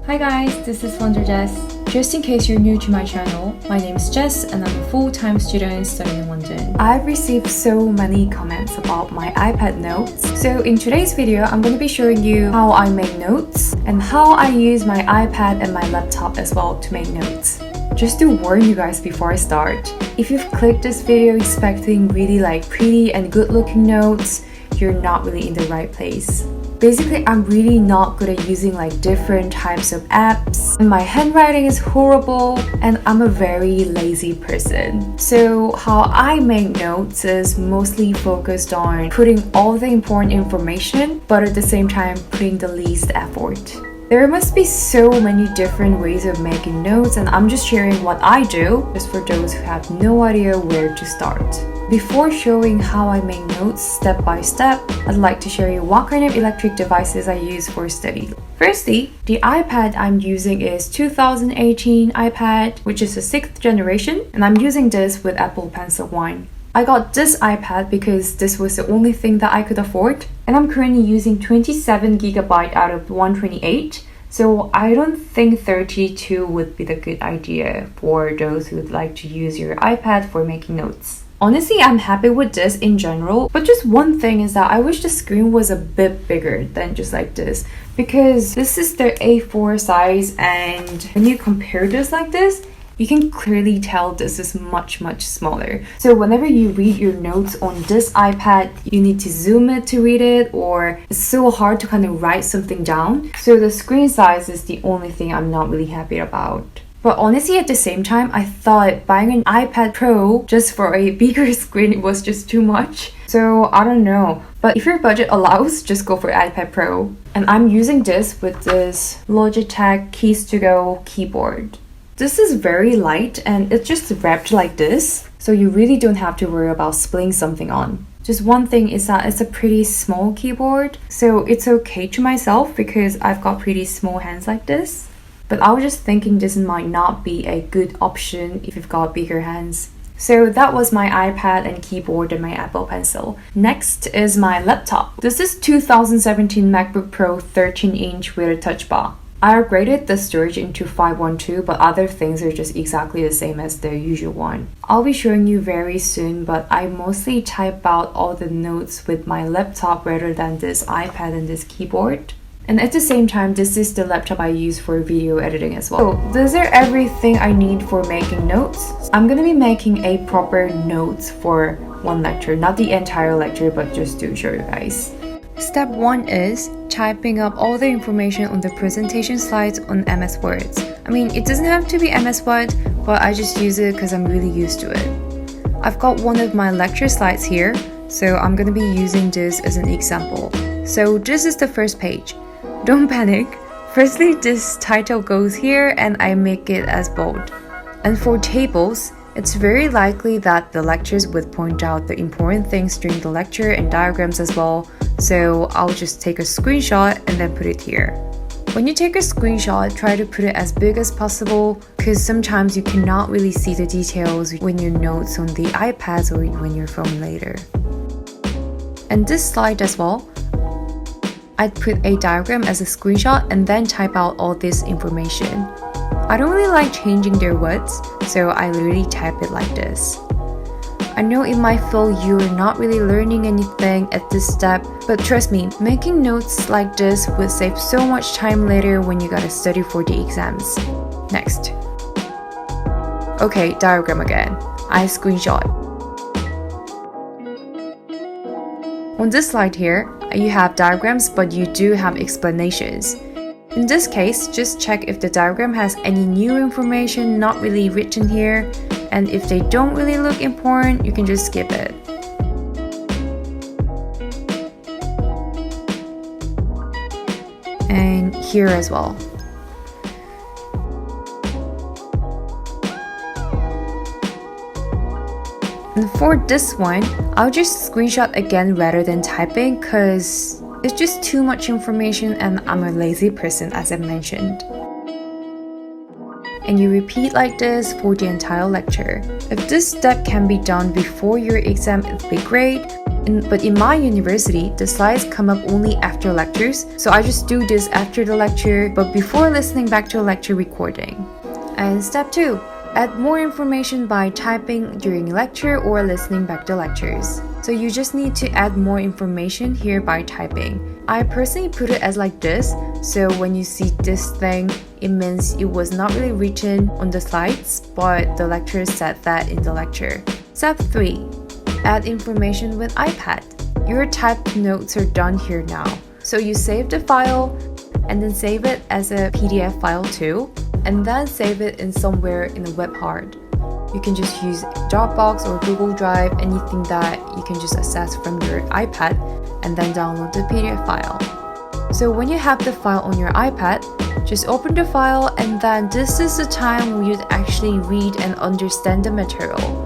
Hi guys, this is Wonder Jess. Just in case you're new to my channel, my name is Jess and I'm a full-time student studying in London. I've received so many comments about my iPad notes. So in today's video, I'm going to be showing you how I make notes and how I use my iPad and my laptop as well to make notes. Just to warn you guys before I start, if you've clicked this video expecting really pretty and good looking notes, you're not really in the right place. Basically, I'm really not good at using different types of apps. My handwriting is horrible and I'm a very lazy person. So how I make notes is mostly focused on putting all the important information, but at the same time putting the least effort. There must be so many different ways of making notes, and I'm just sharing what I do, just for those who have no idea where to start. Before showing how I make notes step by step, I'd like to share you what kind of electric devices I use for study. Firstly, the iPad I'm using is 2018 iPad, which is the 6th generation, and I'm using this with ApplePencil 1. I got this iPad because this was the only thing that I could afford, and I'm currently using 27GB out of 128, so I don't think 32 would be the good idea for those who would like to use your iPad for making notes. Honestly, I'm happy with this in general, but just one thing is that I wish the screen was a bit bigger than just like this, because this is the A4 size, and when you compare this like this, you can clearly tell this is much smaller. So whenever you read your notes on this iPad, you need to zoom it to read it, or it's so hard to kind of write something down. So the screen size is the only thing I'm not really happy about. But honestly, at the same time, I thought buying an iPad Pro just for a bigger screen was just too much. So I don't know. But if your budget allows, just go for iPad Pro. And I'm using this with this Logitech Keys to Go keyboard. This is very light and it's just wrapped like this, so you really don't have to worry about spilling something on. Just one thing is that it's a pretty small keyboard, so it's okay to myself because I've got pretty small hands like this. But I was just thinking this might not be a good option if you've got bigger hands. So that was my iPad and keyboard and my Apple Pencil. Next is my laptop. This is 2017 MacBook Pro 13-inch with a touch bar. I upgraded the storage into 512, but other things are just exactly the same as the usual one. I'll be showing you very soon, but I mostly type out all the notes with my laptop rather than this iPad and this keyboard. And at the same time, this is the laptop I use for video editing as well. So those are everything I need for making notes. I'm gonna be making a proper notes for one lecture, not the entire lecture, but just to show you guys. Step 1 is typing up all the information on the presentation slides on MS Word. I mean, it doesn't have to be MS Word, but I just use it because I'm really used to it. I've got one of my lecture slides here, so I'm gonna be using this as an example. So this is the first page. Don't panic. Firstly, this title goes here and I make it as bold. And for tables, it's very likely that the lecturers would point out the important things during the lecture and diagrams as well, so I'll just take a screenshot and then put it here. When you take a screenshot, try to put it as big as possible, because sometimes you cannot really see the details when your notes on the iPads or when you're filming later. And this slide as well, I'd put a diagram as a screenshot and then type out all this information. I don't really like changing their words, so I literally type it like this. I know it might feel you're not really learning anything at this step, but trust me, making notes like this will save so much time later when you gotta study for the exams. Next. Okay, diagram again. I screenshot. On this slide here, you have diagrams, but you do have explanations. In this case, just check if the diagram has any new information not really written here, and if they don't really look important, you can just skip it. And here as well. And for this one, I'll just screenshot again rather than typing because it's just too much information and I'm a lazy person, as I mentioned. And you repeat like this for the entire lecture. If this step can be done before your exam, it'd be great, But in my university, the slides come up only after lectures, so I just do this after the lecture, but before listening back to a lecture recording. And step 2. Add more information by typing during lecture or listening back to lectures. So you just need to add more information here by typing. I personally put it as like this, so when you see this thing, it means it was not really written on the slides, but the lecturer said that in the lecture. Step 3. Add information with iPad. Your typed notes are done here now. So you save the file and then save it as a PDF file too, and then save it in somewhere in a web hard. You can just use Dropbox or Google Drive, anything that you can just access from your iPad, and then download the PDF file. So when you have the file on your iPad, just open the file, and then this is the time where you'd actually read and understand the material.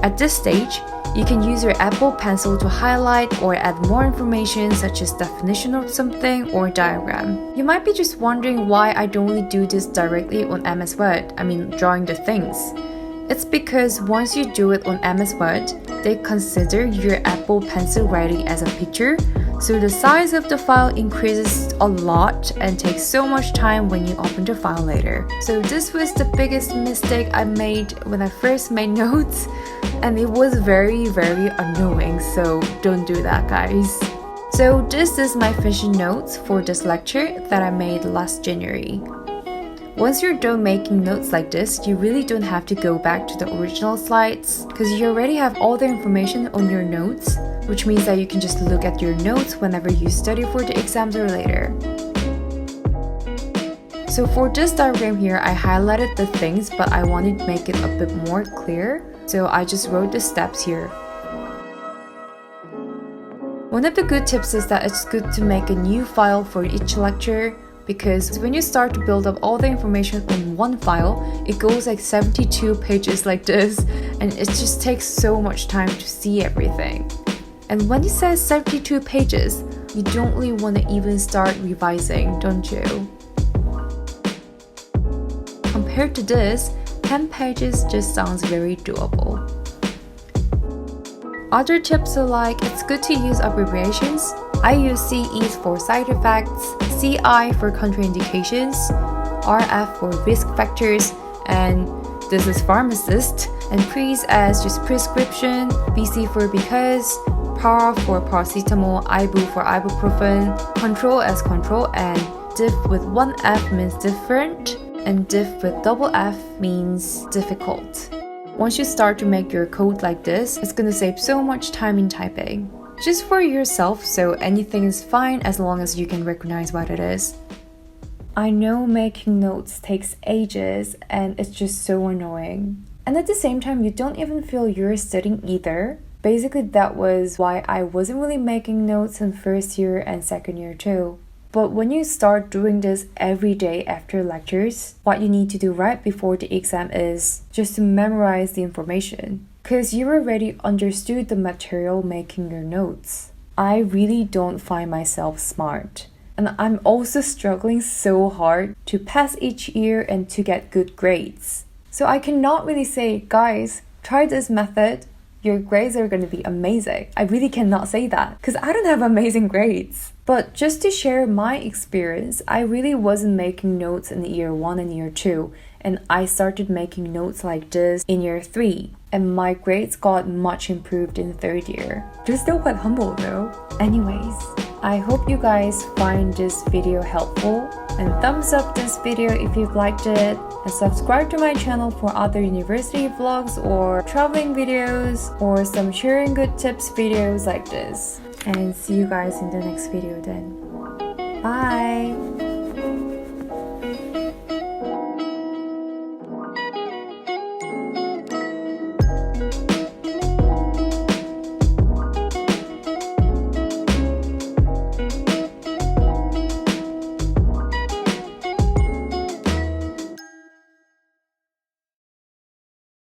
At this stage, you can use your Apple Pencil to highlight or add more information such as definition of something or diagram. You might be just wondering why I don't really do this directly on MS Word, drawing the things. It's because once you do it on MS Word, they consider your Apple Pencil writing as a picture, so the size of the file increases a lot and takes so much time when you open the file later. So this was the biggest mistake I made when I first made notes, and it was very annoying, so don't do that, guys. So this is my vision notes for this lecture that I made last January. Once you're done making notes like this, you really don't have to go back to the original slides because you already have all the information on your notes, which means that you can just look at your notes whenever you study for the exams or later. So for this diagram here, I highlighted the things, but I wanted to make it a bit more clear, so I just wrote the steps here. One of the good tips is that it's good to make a new file for each lecture, because when you start to build up all the information on one file, it goes like 72 pages like this, and it just takes so much time to see everything. And when it says 72 pages, you don't really want to even start revising, don't you? Compared to this, 10 pages just sounds very doable. Other tips are like, it's good to use abbreviations. I use CEs for side effects, CI for contraindications, RF for risk factors, and this is pharmacist, and PRES as just prescription, BC for because, PAR for paracetamol, IBU for ibuprofen, control as control, and diff with one F means different, and diff with double F means difficult. Once you start to make your code like this, it's gonna save so much time in typing. Just for yourself, so anything is fine as long as you can recognize what it is. I know making notes takes ages and it's just so annoying. And at the same time, you don't even feel you're studying either. Basically, that was why I wasn't really making notes in first year and second year too. But when you start doing this every day after lectures, what you need to do right before the exam is just to memorize the information. Because you already understood the material making your notes. I really don't find myself smart. And I'm also struggling so hard to pass each year and to get good grades. So I cannot really say, guys, try this method. Your grades are going to be amazing. I really cannot say that because I don't have amazing grades. But just to share my experience, I really wasn't making notes in year 1 and year 2, and I started making notes like this in year 3, and my grades got much improved in third year. They're still quite humble though. Anyways, I hope you guys find this video helpful, and thumbs up this video if you've liked it, and subscribe to my channel for other university vlogs or traveling videos or some sharing good tips videos like this. And see you guys in the next video then. Bye!